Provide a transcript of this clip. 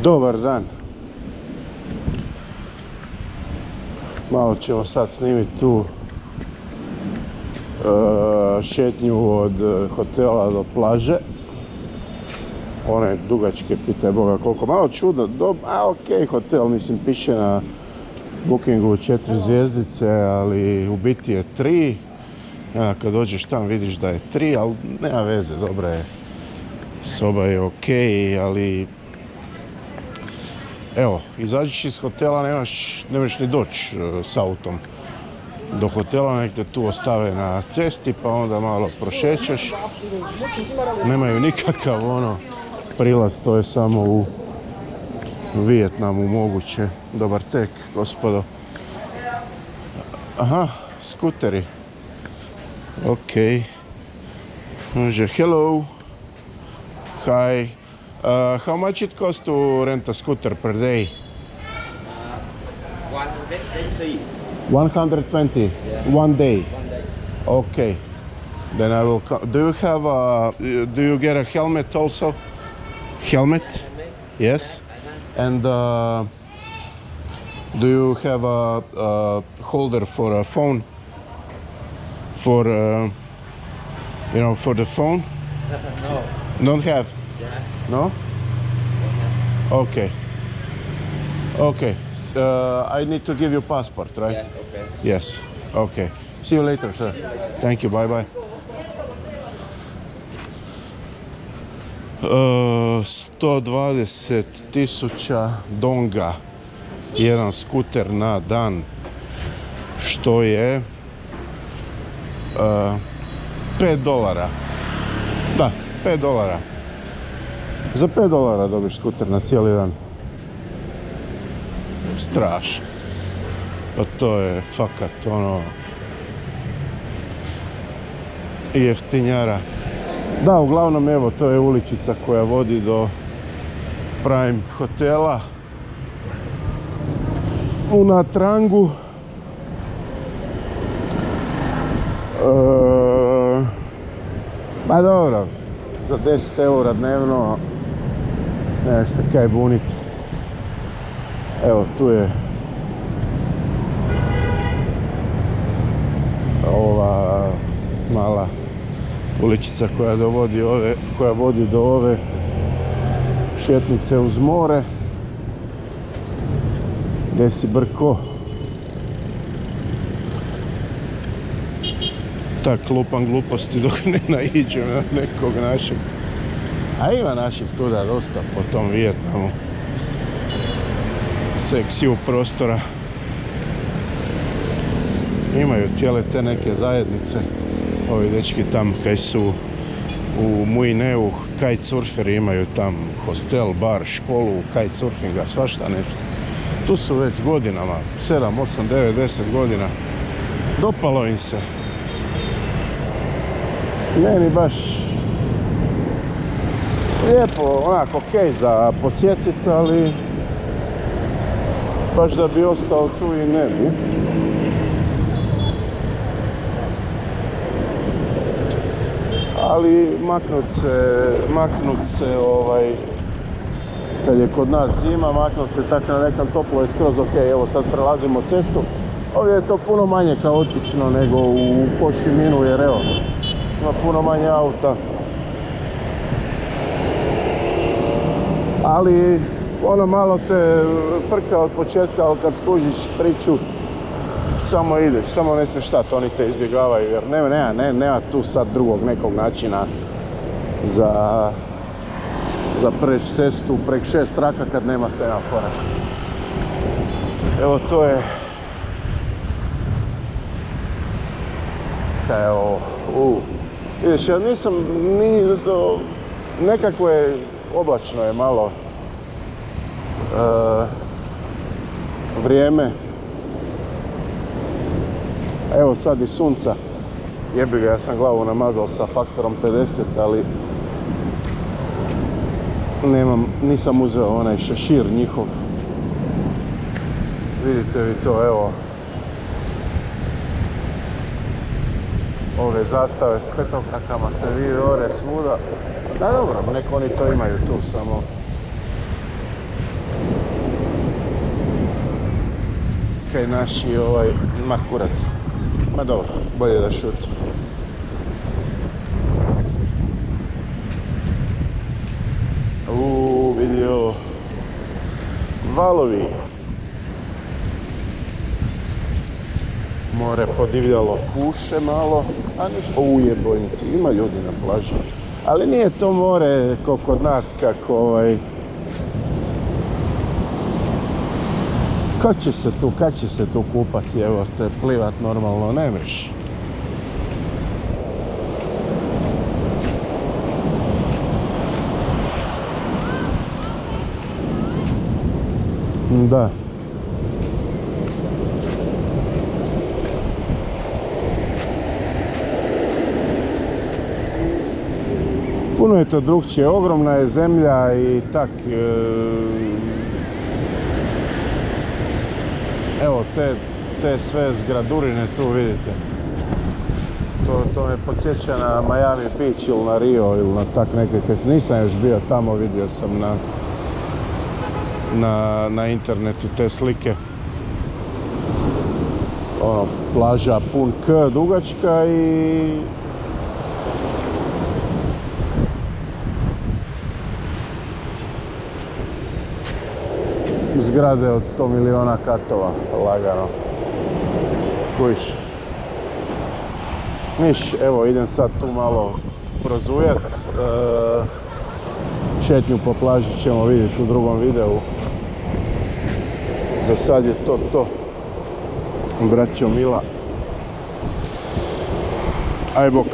Dobar dan. Malo ćemo sad snimiti tu šetnju od hotela do plaže. One dugačke, pitaj Boga koliko. Malo čudno, ok, hotel, mislim, piše na Bookingu 4 zvjezdice, ali u biti je 3. Kad dođeš tam vidiš da je 3, ali nema veze, dobra je. Soba je ok, ali evo, izađeš iz hotela, ne možeš ni doći s autom do hotela, nek te tu ostave na cesti, pa onda malo prošećeš. Nemaju nikakav prilaz, to je samo u Vijetnamu moguće. Dobar tek, gospodo. Aha, skuteri. Ok. Može, hello. Hi. How much it costs to rent a scooter per day? 120. Yeah. One day. Okay. Then I will come. Do you have do you get a helmet also? Helmet? Yes. And do you have a holder for a phone? For for the phone? No. Don't have. Yeah. No? Okay. Okay. I need to give you passport, right? Yeah, okay. Yes. Okay. See you later, sir. Thank you. Bye bye. 120.000 donga. Jedan skuter na dan. Što je $5. Da, $5. Za $5 dobiš skuter na cijeli dan. Strašno. Pa to je fakat jeftinjara. Da, uglavnom evo, to je uličica koja vodi do Prime hotela u Nha Trangu. Pa dobro, za 10 eura dnevno ne se kaj buniti. Evo, tu je ova mala uličica koja vodi do ove šetnice uz more. Gdje si brko. Tak lupam gluposti dok ne naiđem na nekog našeg. A ima naših tuda dosta po tom Vijetnamu. Seksiju prostora. Imaju cijele te neke zajednice. Ovi dečki tam kaj su u Mui Neu, kitesurferi imaju tam hostel, bar, školu, kitesurfinga, svašta nešto. Tu su već godinama, 7, 8, 9, 10 godina. Dopalo im se. Meni baš lijepo, onako okej za posjetiti, ali baš da bi ostao tu i ne bi. Ali maknut se kad je kod nas zima, maknut se tako na nekam toplo je skroz ok. Evo sad prelazimo cestu. Ovdje je to puno manje kaotično nego u Ho Chi Minhu, jer evo, ima puno manje auta. Ali malo te frka od početka, ali kad skužiš priču, samo ideš, samo ne smiješ stati, oni te izbjegavaju, jer nema tu sad drugog nekog načina za preći cestu prek 6 traka kad nema semafora. Evo, to je kaj je ovo. Vidiš, ja nisam ni do nekakve, oblačno je malo vrijeme. Evo sad i sunca. Jebi ga, ja sam glavu namazao sa faktorom 50, ali nisam uzeo onaj šešir njihov. Vidite vi to, evo. Ove zastave s petokrakama se vide ore svuda. Da, dobro, neko oni to imaju tu, samo kaj naši ma kurac. Ma dobro, bolje da šutim. Vidio. Valovi. More podivljalo, puše malo, a ništa. Ujebojim ti, ima ljudi na plaži. Ali nije to more kao kod nas kako kad će se tu kupati, evo te plivat normalno ne mreš. Da. Puno je to drugčije, ogromna je zemlja i tak. Evo te sve zgradurine tu vidite. To me podsjeća na Miami Beach ili na Rio ili na tak neke. Nisam još bio tamo, vidio sam na internetu te slike. Plaža pun K dugačka i zgrade od 100 miliona katova, lagano. Kujiš. Niš, evo idem sad tu malo prozujat. Šetnju po plaži ćemo vidjeti u drugom videu. Za sad je to. Braćo mila. Aj bok.